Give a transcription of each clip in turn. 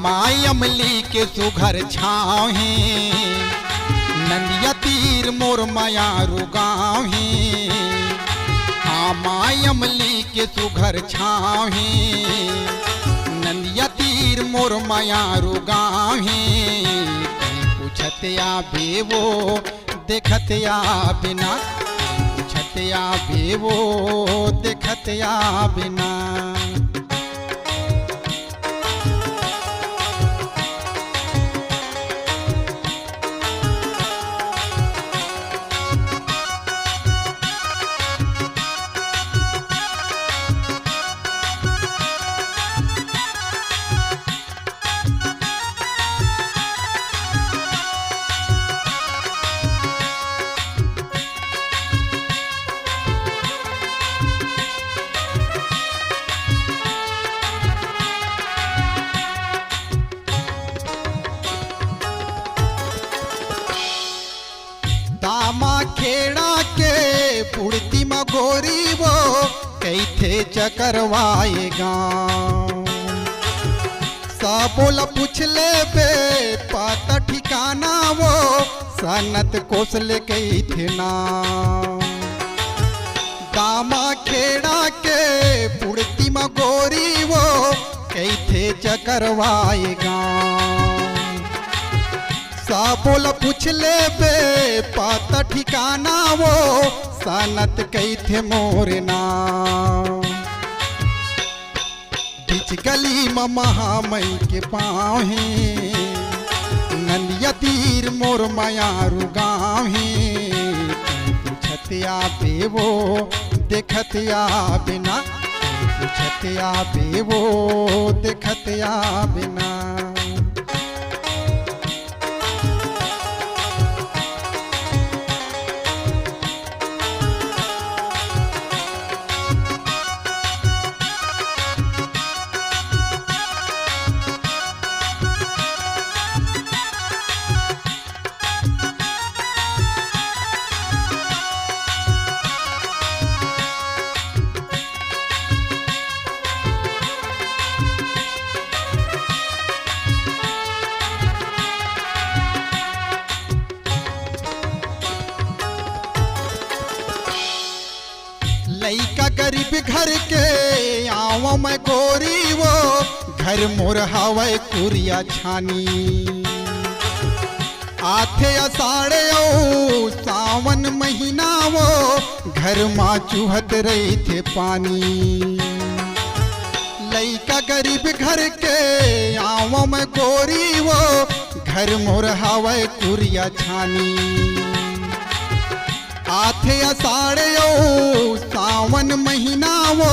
माई अमली के सुघर छाँव है, नंदिया तीर मोर मायारू गाँव है। माई अमली के सुघर छाँव है, नंदिया तीर मोर मायारू गाँव है। पूछत या बेवो देखत या बिना, पूछत या बेवो देखत या बिना। दामा खेड़ा के पुड़ती मगोरी वो कैथे चकरवाए गाँव। साबोला पूछ ले बे पाता ठिकाना वो, सनत कोसले कैथे नाम। दामा खेड़ा के पुड़ती मगोरी वो कैथे चकरवाए गाँव। साबोला पूछ ले बे पाता ठिकाना वो, सनत कैथे मोर नाम। बीच गली में महामई के पाँव है, नंदिया तीर मोर मायारू गाँव है। पूछत या बेवो देखत या बिना, पूछत या बेवो देखत या बिना। लइका गरीब घर के आवा मैं गोरी वो, घर मोर हवै कुरिया छानी। आथे असाड़े ओ सावन महीना वो, घर माँ चूहत रही थे पानी। लइका गरीब घर के आवा मैं गोरी वो, घर मोर हवै कुरिया छानी। आथे असाड़े ओ सावन महीना वो,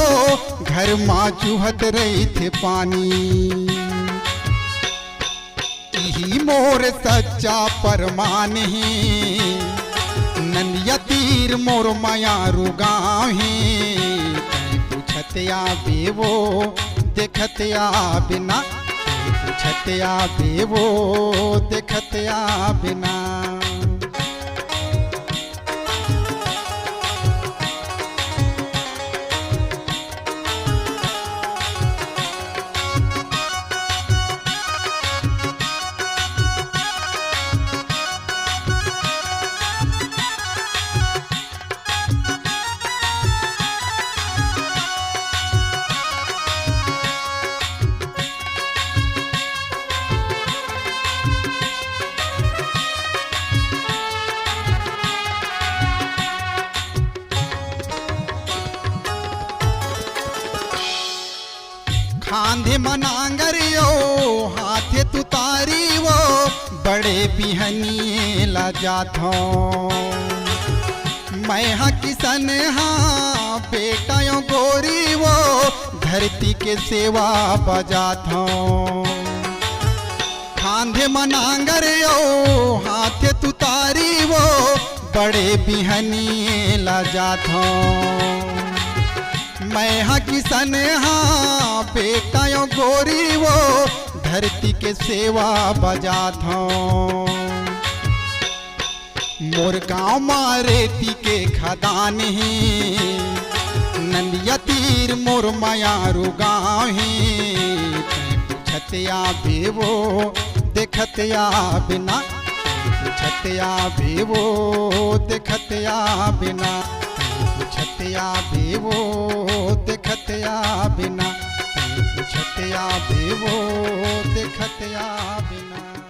घर माँ चूहत रही थे पानी। यही मोर सच्चा परमान है, नंदिया तीर मोर मायारू गाँव है। पूछत या बेवो देखत या बिना, पूछत या बेवो देखत या बिना। खांधे मनांगरियो हाथे तुतारी वो, बड़े बिहनिए ला जाथो। मैं हाँ किसन हाँ बेटा यो गोरी वो, धरती के सेवा बजाथो। खांधे मनांगरियो हाथे तुतारी वो, बड़े बिहनिए ला जाथो। मैं हाँ किसन हाँ बेटा यो गोरी वो, धरती के सेवा बजाथो। मोर गाँव मारेती के खदान है, नंदिया तीर मोर मायारू गाँव है। पूछत देखत आवेवो देखत बिना पूछत आवेवो देखत बिना पूछत आवेवो देखत बिना पूछत आवेवो देखत बिना।